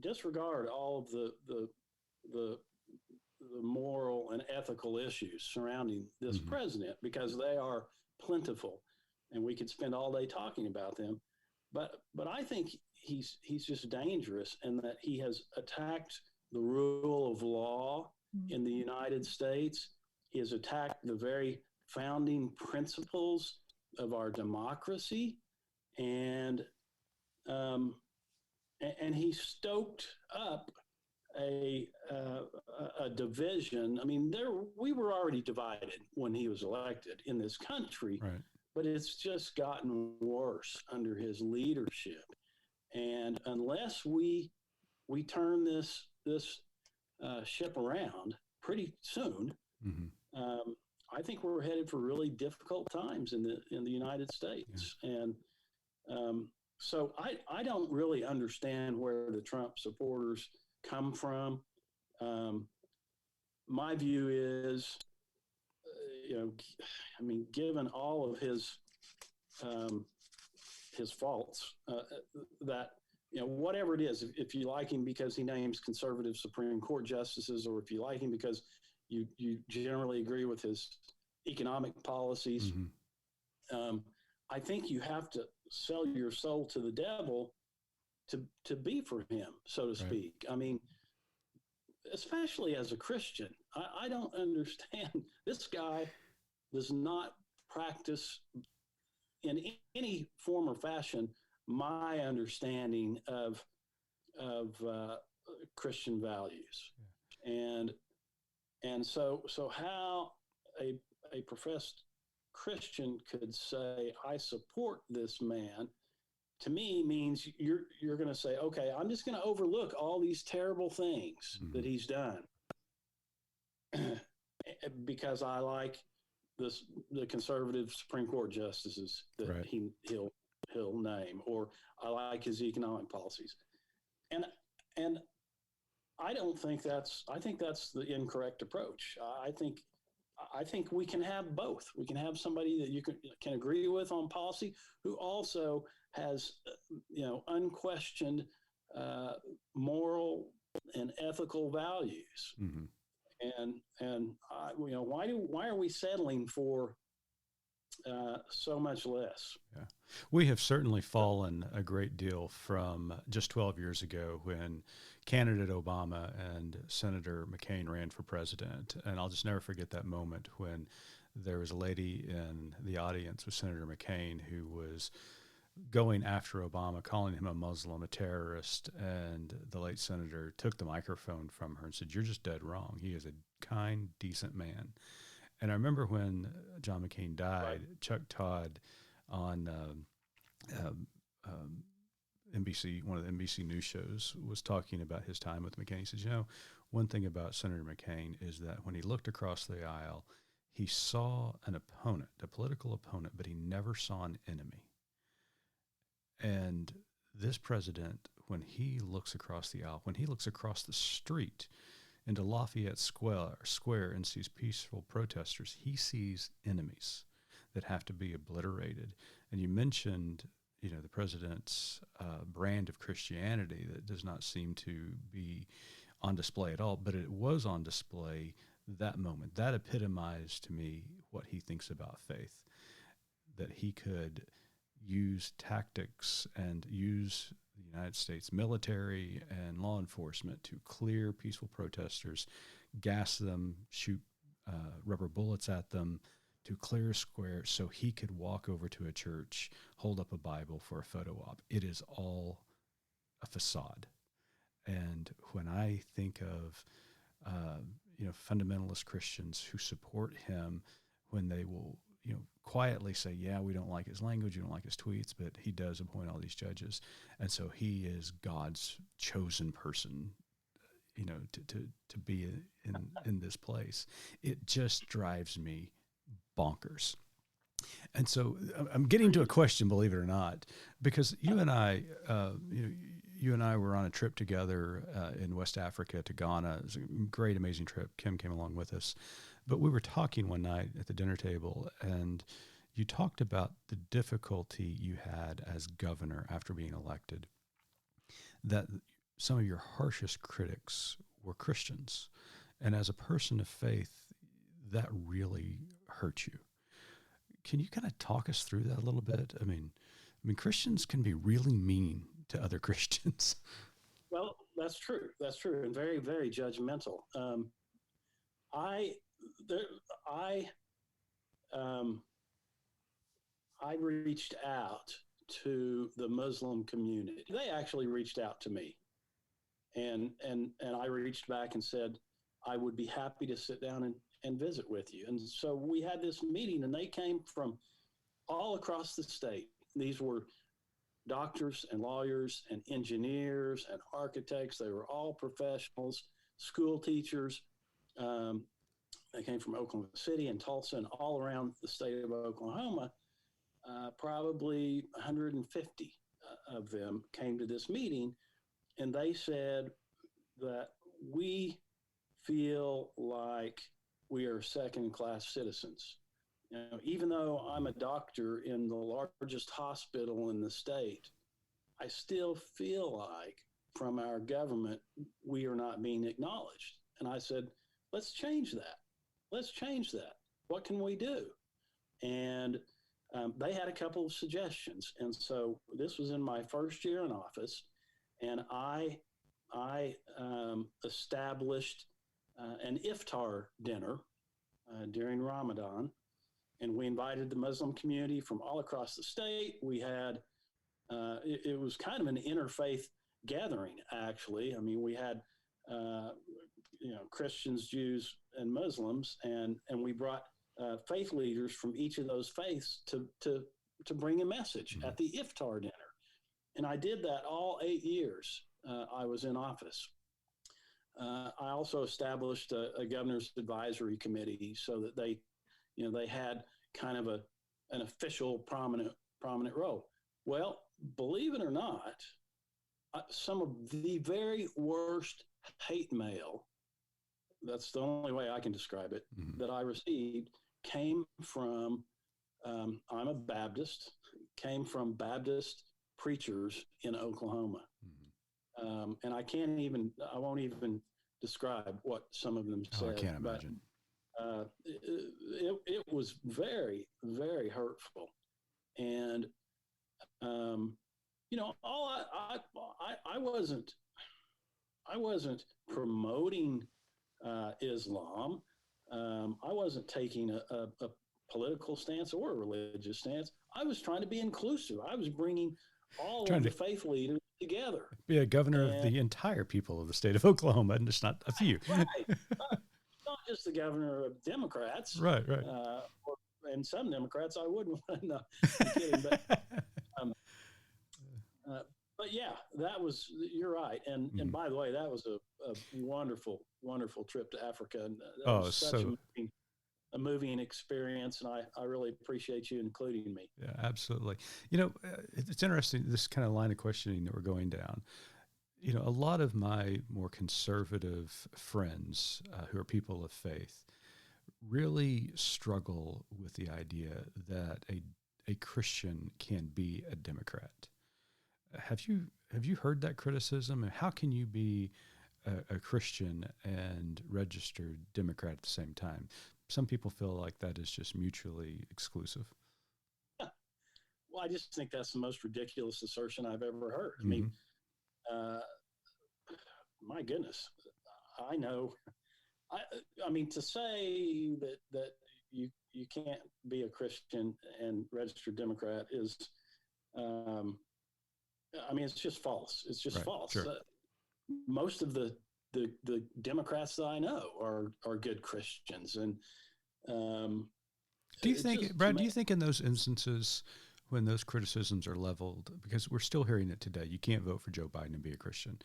disregard all of the moral and ethical issues surrounding this president, because they are plentiful, and we could spend all day talking about them. But I think he's just dangerous, in that he has attacked the rule of law in the United States. He has attacked the very founding principles of our democracy, and he stoked up a division. I mean, we were already divided when he was elected in this country, right. But it's just gotten worse under his leadership. And unless we turn this ship around pretty soon, I think we're headed for really difficult times in the United States. Yeah. And so I don't really understand where the Trump supporters come from. My view is, given all of his faults, that, whatever it is, if you like him because he names conservative Supreme Court justices, or if you like him because you generally agree with his economic policies, I think you have to sell your soul to the devil to be for him, so to speak. Right. I mean, especially as a Christian, I don't understand. This guy does not practice in any form or fashion my understanding of Christian values. Yeah. And so how a professed Christian could say, I support this man, to me means you're going to say, okay, I'm just going to overlook all these terrible things that he's done because I like the conservative Supreme Court justices that he'll name, or I like his economic policies. And I don't think I think that's the incorrect approach. I think we can have both. We can have somebody that you can agree with on policy, who also has, unquestioned moral and ethical values. Why are we settling for so much less? Yeah. We have certainly fallen a great deal from just 12 years ago when candidate Obama and Senator McCain ran for president. And I'll just never forget that moment when there was a lady in the audience with Senator McCain who was going after Obama, calling him a Muslim, a terrorist. And the late senator took the microphone from her and said, "You're just dead wrong. He is a kind, decent man." And I remember when John McCain died, right. Chuck Todd on NBC, one of the NBC news shows, was talking about his time with McCain. He said, one thing about Senator McCain is that when he looked across the aisle, he saw an opponent, a political opponent, but he never saw an enemy. And this president, when he looks across the aisle, when he looks across the street into Lafayette Square and sees peaceful protesters, he sees enemies that have to be obliterated. And you mentioned, the president's brand of Christianity that does not seem to be on display at all, but it was on display that moment. That epitomized to me what he thinks about faith, that he could use tactics and use the United States military and law enforcement to clear peaceful protesters, gas them, shoot rubber bullets at them, to clear a square so he could walk over to a church, hold up a Bible for a photo op. It is all a facade. And when I think of, fundamentalist Christians who support him, when they will, quietly say, yeah, we don't like his language, we don't like his tweets, but he does appoint all these judges. And so he is God's chosen person, to be in this place. It just drives me bonkers. And so I'm getting to a question, believe it or not, because you and I were on a trip together in West Africa to Ghana. It was a great, amazing trip. Kim came along with us. But we were talking one night at the dinner table, and you talked about the difficulty you had as governor after being elected, that some of your harshest critics were Christians. And as a person of faith, that really hurt you. Can you kind of talk us through that a little bit? I mean, Christians can be really mean to other Christians. Well, that's true. That's true. And very, very judgmental. I reached out to the Muslim community. They actually reached out to me, and I reached back and said, I would be happy to sit down and visit with you. And so we had this meeting, and they came from all across the state. These were doctors and lawyers and engineers and architects. They were all professionals, school teachers. They came from Oklahoma City and Tulsa and all around the state of Oklahoma. Probably 150 of them came to this meeting, and they said that we feel like we are second-class citizens. Even though I'm a doctor in the largest hospital in the state, I still feel like from our government, we are not being acknowledged. And I said, let's change that. Let's change that. What can we do? And they had a couple of suggestions. And so this was in my first year in office, and I established an iftar dinner during Ramadan, and we invited the Muslim community from all across the state. We had, it was kind of an interfaith gathering, actually. I mean, we had, Christians, Jews, and Muslims, and we brought faith leaders from each of those faiths to bring a message at the iftar dinner. And I did that all 8 years I was in office. I also established a governor's advisory committee so that they had kind of an official prominent role. Well, believe it or not, some of the very worst hate mail, that's the only way I can describe it, that I received came from, I'm a Baptist, came from Baptist preachers in Oklahoma. And I won't even describe what some of them said. Oh, I can't imagine. It was very, very hurtful. And, I wasn't promoting Islam. I wasn't taking a political stance or a religious stance. I was trying to be inclusive. I was bringing all of the faith leaders together. Be a governor of the entire people of the state of Oklahoma, and just not a few. Right. Not just the governor of Democrats. Right. And some Democrats I wouldn't want to know. I'm kidding, but yeah, that was, you're right. And by the way, that was a wonderful, wonderful trip to Africa. And that was such a moving experience. And I really appreciate you including me. Yeah, absolutely. It's interesting, this kind of line of questioning that we're going down. A lot of my more conservative friends who are people of faith really struggle with the idea that a Christian can be a Democrat. Have you heard that criticism? And how can you be a Christian and registered Democrat at the same time? Some people feel like that is just mutually exclusive. Yeah. Well, I just think that's the most ridiculous assertion I've ever heard. I mean, my goodness, I know. I mean, to say that you can't be a Christian and registered Democrat is, it's just false. It's just false. Sure. Most of the Democrats that I know are good Christians. And do you think, Brad, do you think in those instances when those criticisms are leveled, because we're still hearing it today, you can't vote for Joe Biden and be a Christian.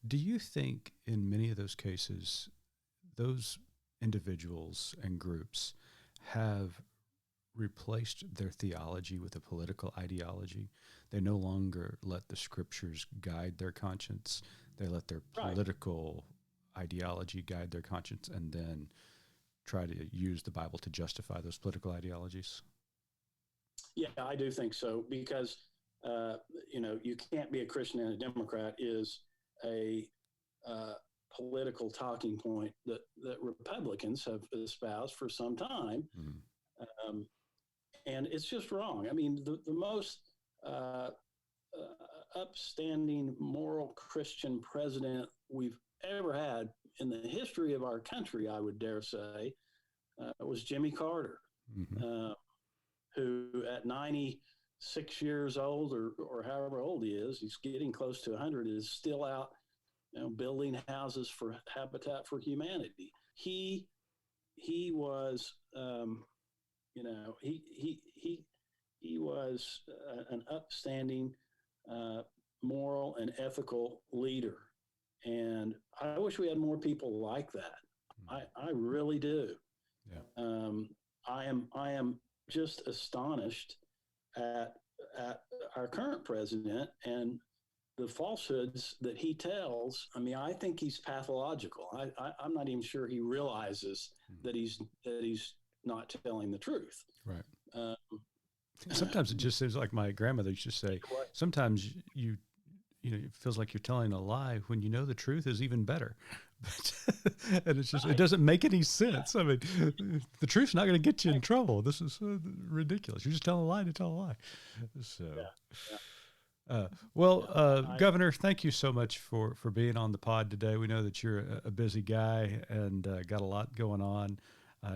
Do you think in many of those cases, those individuals and groups have replaced their theology with a political ideology? They no longer let the scriptures guide their conscience. They let their political ideology guide their conscience and then try to use the Bible to justify those political ideologies. Yeah, I do think so, because, you can't be a Christian and a Democrat is a political talking point that Republicans have espoused for some time. And it's just wrong. I mean, the most upstanding moral Christian president we've ever had in the history of our country, I would dare say, was Jimmy Carter, who at 96 years old or however old he is, he's getting close to 100, is still out, building houses for Habitat for Humanity. He was, he was an upstanding, moral and ethical leader. And I wish we had more people like that. I really do. Yeah. I am just astonished at our current president and the falsehoods that he tells. I mean, I think he's pathological. I'm not even sure he realizes that he's not telling the truth. Right. Sometimes it just seems like my grandmother used to say, sometimes it feels like you're telling a lie when you know the truth is even better. And it's just, it doesn't make any sense. I mean, the truth's not going to get you in trouble. This is ridiculous. You're just telling a lie to tell a lie. So, Governor, thank you so much for being on the pod today. We know that you're a busy guy and got a lot going on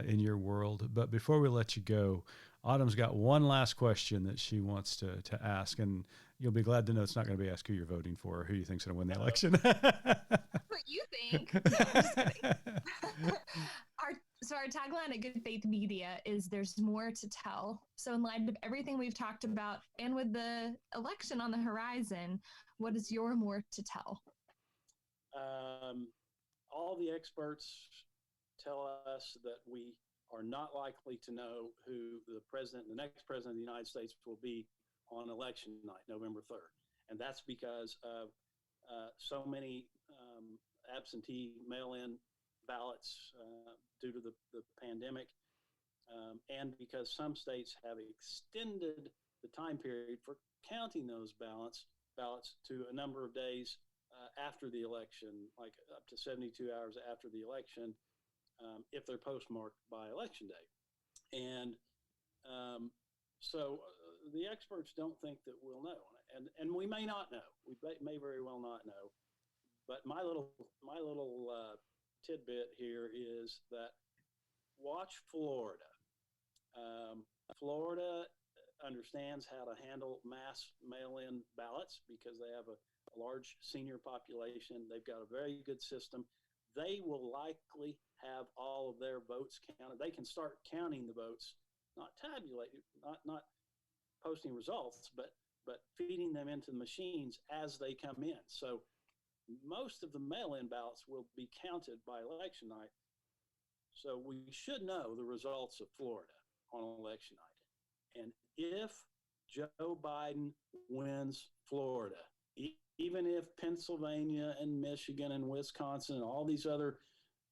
in your world. But before we let you go, Autumn's got one last question that she wants to ask, and you'll be glad to know it's not going to be ask who you're voting for or who you think's going to win the election. What you think? No, I'm just kidding. Our tagline at Good Faith Media is "There's more to tell." So, in light of everything we've talked about, and with the election on the horizon, what is your more to tell? All the experts tell us that we are not likely to know who the next president of the United States will be on election night, November 3rd. And that's because of so many absentee mail-in ballots due to the pandemic, and because some states have extended the time period for counting those ballots to a number of days after the election, like up to 72 hours after the election, if they're postmarked by election day. And so the experts don't think that we'll know, and we may not know. We may very well not know. But my little tidbit here is that watch Florida. Florida understands how to handle mass mail-in ballots because they have a large senior population. They've got a very good system. They will likely have all of their votes counted. They can start counting the votes, not tabulating, not posting results, but feeding them into the machines as they come in. So most of the mail-in ballots will be counted by election night. So we should know the results of Florida on election night. And if Joe Biden wins Florida, even if Pennsylvania and Michigan and Wisconsin and all these other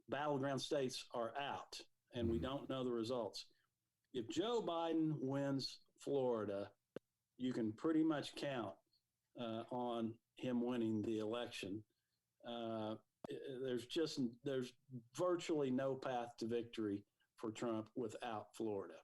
battleground states are out and we don't know the results, if Joe Biden wins Florida, you can pretty much count on him winning the election. There's virtually no path to victory for Trump without Florida.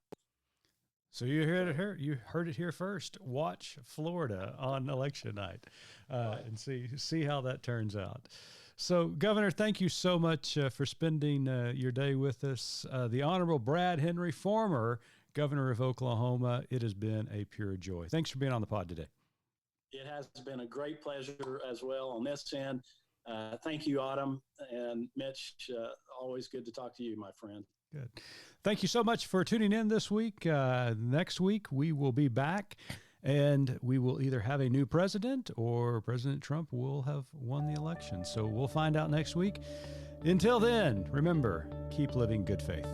So you heard it here first. Watch Florida on election night, and see how that turns out. So, Governor, thank you so much for spending your day with us. The Honorable Brad Henry, former Governor of Oklahoma. It has been a pure joy. Thanks for being on the pod today. It has been a great pleasure as well on this end. Thank you, Autumn and Mitch. Always good to talk to you, my friend. Good. Thank you so much for tuning in this week. Next week, we will be back, and we will either have a new president or President Trump will have won the election. So we'll find out next week. Until then, remember, keep living good faith.